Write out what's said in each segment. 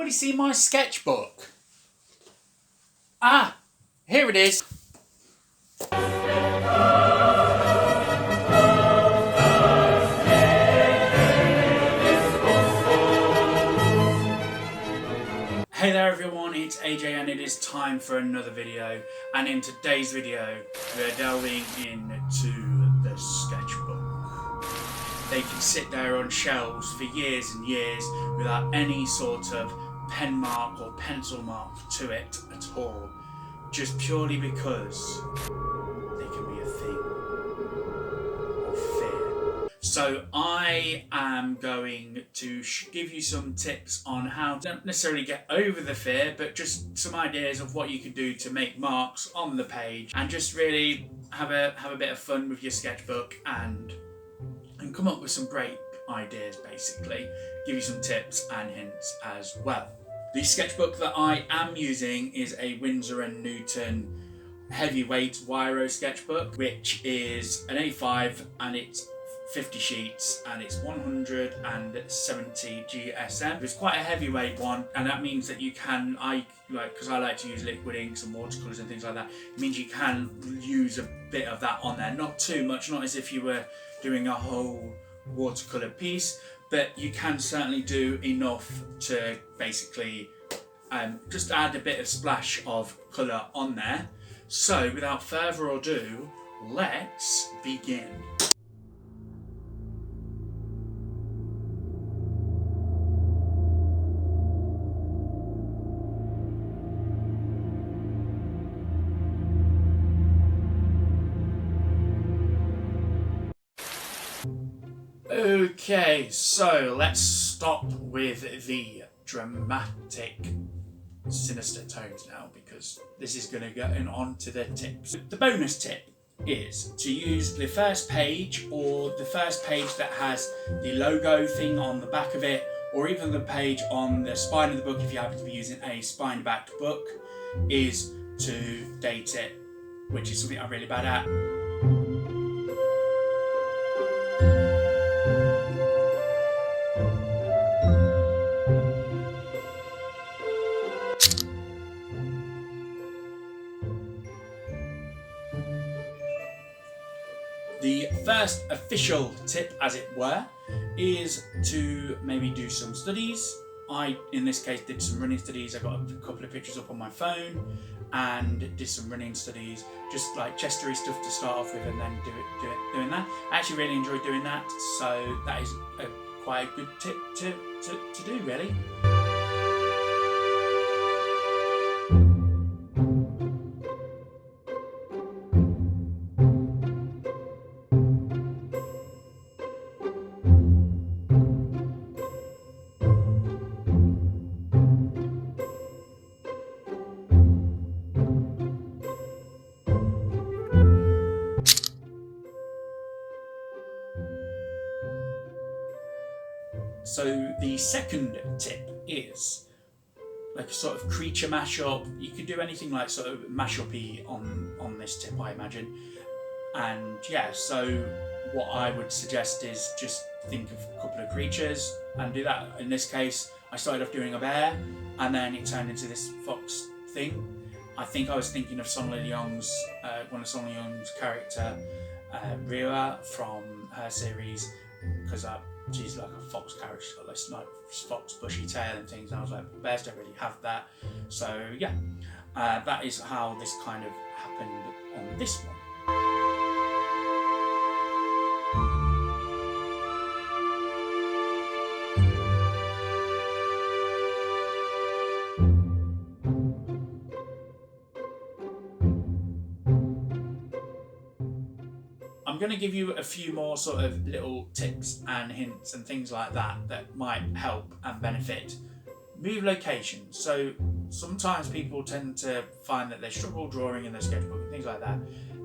anybody see my sketchbook? Ah, here it is. Hey there everyone, it's AJ and it is time for another video, and in today's video we're delving into the sketchbook. They can sit there on shelves for years and years without any sort of pen mark or pencil mark to it at all, just purely because they can be a thing of fear. So I am going to give you some tips on how to not necessarily get over the fear, but just some ideas of what you can do to make marks on the page and just really have a bit of fun with your sketchbook and come up with some great ideas, basically. Give you some tips and hints as well. The sketchbook that I am using is a Winsor & Newton heavyweight Wiro sketchbook, which is an A5 and it's 50 sheets and it's 170 GSM. It's quite a heavyweight one, and that means that you can, because I like to use liquid inks and watercolours and things like that, it means you can use a bit of that on there. Not too much, not as if you were doing a whole watercolour piece, but you can certainly do enough to basically just add a bit of splash of colour on there. So without further ado, let's begin. Okay, so let's stop with the dramatic, sinister tones now, because this is going to go on to the tips. The bonus tip is to use the first page, or the first page that has the logo thing on the back of it, or even the page on the spine of the book if you happen to be using a spine-backed book, is to date it, which is something I'm really bad at. The first official tip, as it were, is to maybe do some studies. I, in this case, did some running studies. I got a couple of pictures up on my phone and did some running studies, just like chestery stuff to start off with, and then doing that. I actually really enjoyed doing that, so that is quite a good tip to do, really. So the second tip is like a sort of creature mashup. You can do anything like sort of mashup-y on this tip, I imagine. And yeah, so what I would suggest is just think of a couple of creatures and do that. In this case, I started off doing a bear, and then it turned into this fox thing. I think I was thinking of Son Leong's, one of Son Leong's character, Rhea from her series, because she's like a fox character. She's got this like fox bushy tail and things, and I was like, bears don't really have that. So yeah, that is how this kind of happened on this one. I'm going to give you a few more sort of little tips and hints and things like that that might help and benefit. Move locations. So sometimes people tend to find that they struggle drawing in their sketchbook and things like that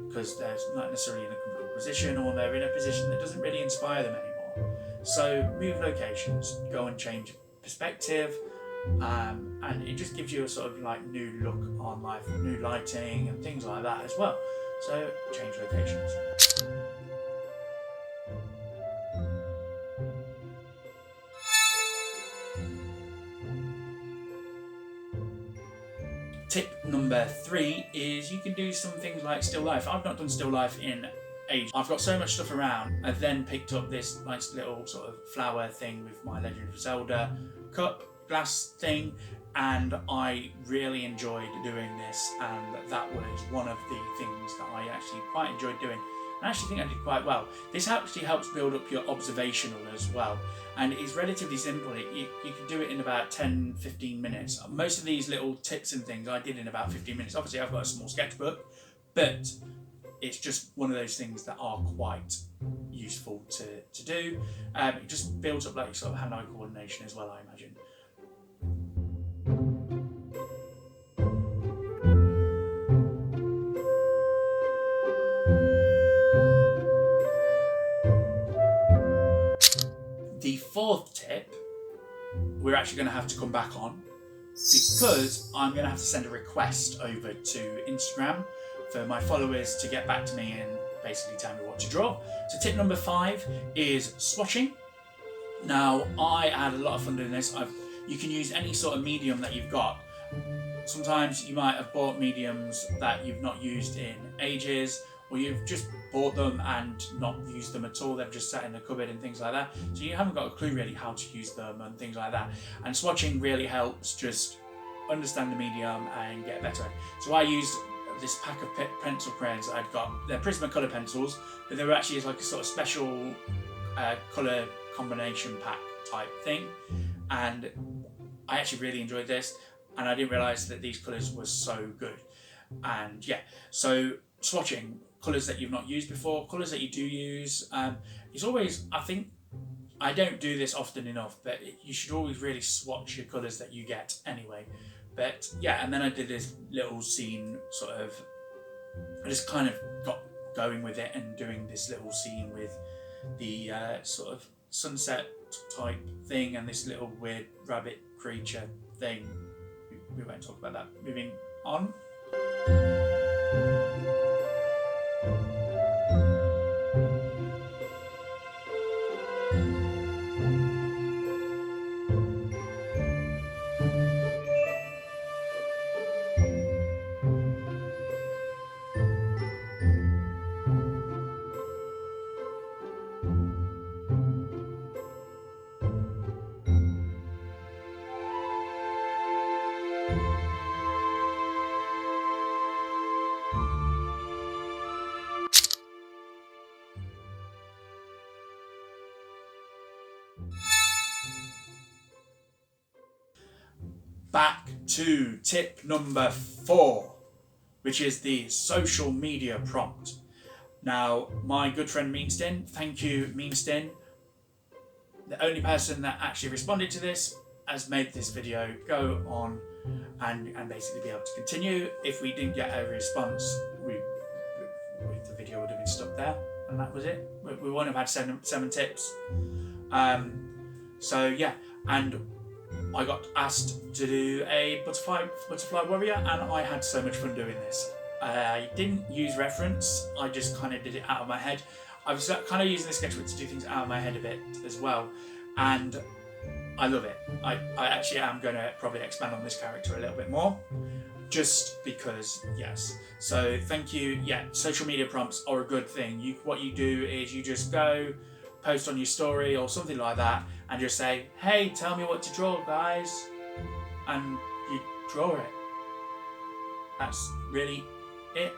because they're not necessarily in a comfortable position, or they're in a position that doesn't really inspire them anymore. So move locations, go and change perspective, and it just gives you a sort of like new look on life, new lighting and things like that as well. So change locations. Tip number 3 is you can do some things like still life. I've not done still life in ages. I've got so much stuff around. I then picked up this nice little sort of flower thing with my Legend of Zelda cup glass thing, and I really enjoyed doing this, and that was one of the things that I actually quite enjoyed doing. I actually think I did quite well. This actually helps build up your observational as well, and it's relatively simple. You can do it in about 10-15 minutes. Most of these little tips and things I did in about 15 minutes. Obviously I've got a small sketchbook, but it's just one of those things that are quite useful to do. It just builds up like sort of hand-eye coordination as well, I imagine. The 4th tip, we're actually going to have to come back on because I'm going to have to send a request over to Instagram for my followers to get back to me and basically tell me what to draw. So tip number 5 is swatching. Now, I had a lot of fun doing this. You can use any sort of medium that you've got. Sometimes you might have bought mediums that you've not used in ages, or you've just bought them and not used them at all. They've just sat in the cupboard and things like that. So you haven't got a clue really how to use them and things like that. And swatching really helps just understand the medium and get better at it. So I used this pack of pencil crayons that I'd got. They're Prismacolor pencils, but they were actually like a sort of special colour combination pack type thing. And I actually really enjoyed this, and I didn't realise that these colours were so good. And yeah, so swatching colours that you've not used before, colours that you do use. It's always, I think, I don't do this often enough, but you should always really swatch your colours that you get anyway. But yeah, and then I did this little scene sort of, I just kind of got going with it and doing this little scene with the sort of sunset type thing and this little weird rabbit creature thing. We won't talk about that. Moving on. Back to tip number 4, which is the social media prompt. Now, my good friend Meanstin, thank you Meanstin, the only person that actually responded to this, has made this video go on and basically be able to continue. If we didn't get a response, the video would have been stuck there, and that was it. We wouldn't have had seven tips. So yeah, and I got asked to do a butterfly warrior, and I had so much fun doing this. I didn't use reference, I just kind of did it out of my head. I was kind of using the sketchbook to do things out of my head a bit as well, and I love it. I actually am going to probably expand on this character a little bit more, just because, yes. So thank you. Yeah, social media prompts are a good thing. What you do is you just go, post on your story or something like that, and just say, hey, tell me what to draw, guys, and you draw it. That's really it.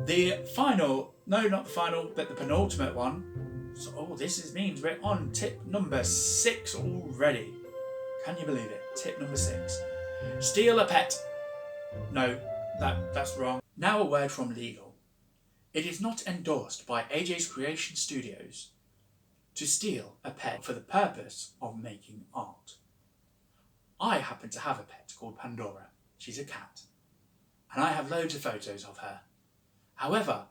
The final, no, not the final, but the penultimate one. So, this means we're on tip number 6 already. Can you believe it? Tip number 6. Steal a pet. No, that's wrong. Now a word from legal. It is not endorsed by AJ's Creation Studios to steal a pet for the purpose of making art. I happen to have a pet called Pandora, she's a cat. And I have loads of photos of her. However,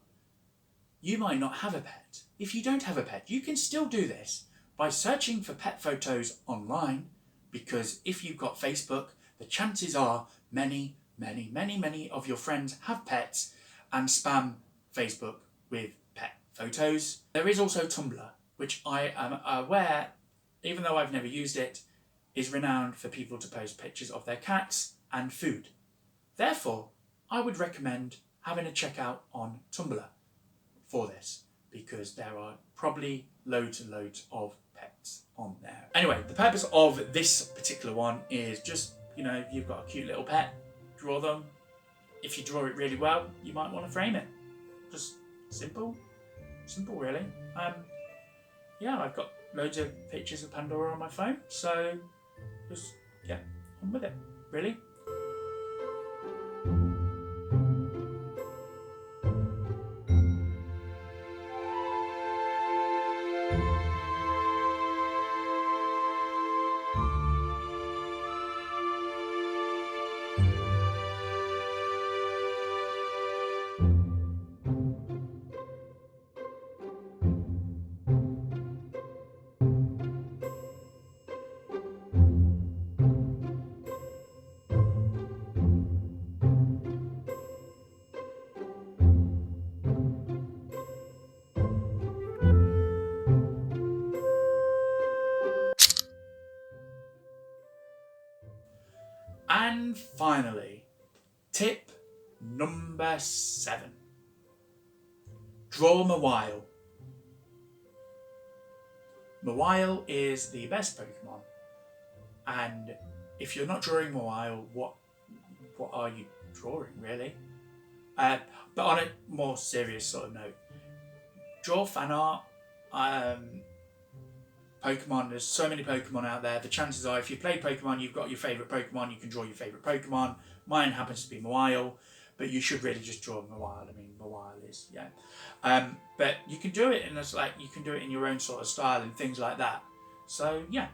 you might not have a pet. If you don't have a pet, you can still do this by searching for pet photos online, because if you've got Facebook, the chances are many of your friends have pets and spam Facebook with pet photos. There is also Tumblr, which I am aware, even though I've never used it, is renowned for people to post pictures of their cats and food. Therefore, I would recommend having a check out on Tumblr for this, because there are probably loads and loads of pets on there. Anyway, the purpose of this particular one is just, you've got a cute little pet, draw them. If you draw it really well, you might want to frame it. Just simple really. Yeah, I've got loads of pictures of Pandora on my phone, so just get on with it, really. And finally, tip number 7. Draw Mawile. Mawile is the best Pokemon. And if you're not drawing Mawile, what are you drawing, really? But on a more serious sort of note, draw fan art. Pokemon, there's so many Pokemon out there. The chances are, if you play Pokemon, you've got your favourite Pokemon, you can draw your favourite Pokemon. Mine happens to be Mawile, but you should really just draw Mawile. I mean, Mawile is, yeah. But you can do it you can do it in your own sort of style and things like that. So, yeah.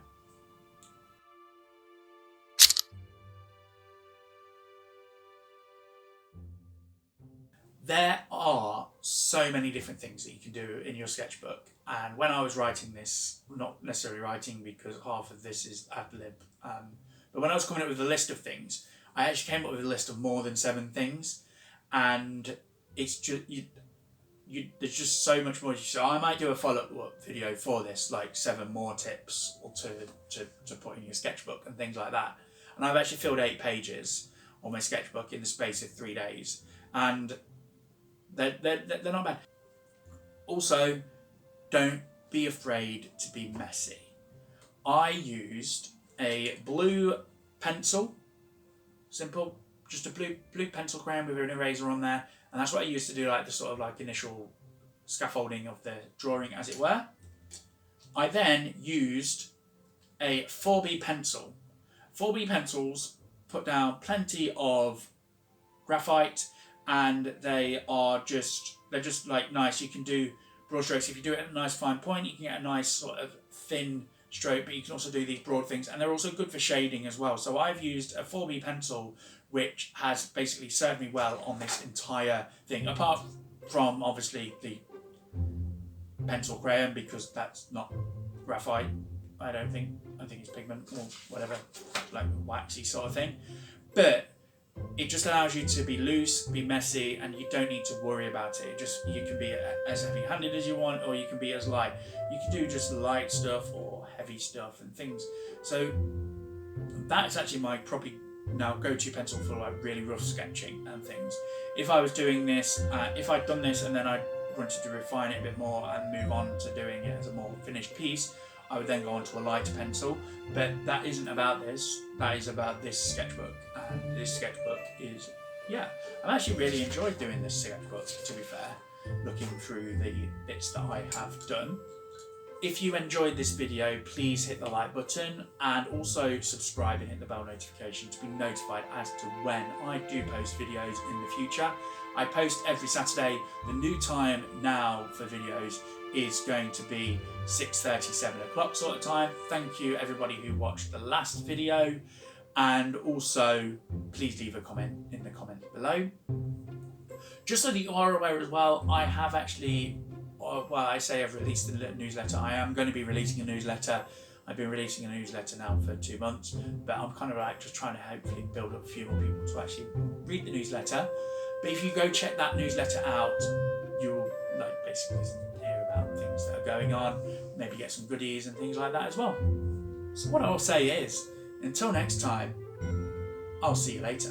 There are so many different things that you can do in your sketchbook, and when I was writing this, not necessarily writing because half of this is ad lib, but when I was coming up with a list of things, I actually came up with a list of more than 7 things, and it's just there's just so much more. So I might do a follow-up video for this, like 7 more tips or to put in your sketchbook and things like that. And I've actually filled 8 pages on my sketchbook in the space of 3 days, and they're not bad. Also, don't be afraid to be messy. I used a blue pencil, simple, just a blue pencil crayon with an eraser on there, and that's what I used to do like the sort of like initial scaffolding of the drawing, as it were. I then used a 4B pencil. 4B pencils put down plenty of graphite, and they're just like nice. You can do broad strokes. If you do it at a nice fine point, you can get a nice sort of thin stroke, but you can also do these broad things, and they're also good for shading as well. So I've used a 4B pencil, which has basically served me well on this entire thing, apart from obviously the pencil crayon, because that's not graphite. I think it's pigment or whatever, like waxy sort of thing. But it just allows you to be loose, be messy, and you don't need to worry about it. You can be as heavy-handed as you want, or you can be as light. You can do just light stuff or heavy stuff and things. So that's actually my probably now go-to pencil for like really rough sketching and things. If I was doing this, if I'd done this and then I wanted to refine it a bit more and move on to doing it as a more finished piece, I would then go on to a lighter pencil. But that isn't about this. That is about this sketchbook. And this sketchbook is, yeah, I've actually really enjoyed doing this sketchbook, to be fair, looking through the bits that I have done. If you enjoyed this video, please hit the like button and also subscribe and hit the bell notification to be notified as to when I do post videos in the future. I post every Saturday. The new time now for videos is going to be 6:30, 7 o'clock sort of time. Thank you everybody who watched the last video. And also, please leave a comment in the comments below. Just so that you are aware as well, I have actually, well, I say I've released a newsletter. I am going to be releasing a newsletter. I've been releasing a newsletter now for 2 months, but I'm kind of like just trying to hopefully build up a few more people to actually read the newsletter. But if you go check that newsletter out, you'll like basically hear about things that are going on, maybe get some goodies and things like that as well. So what I'll say is, until next time, I'll see you later.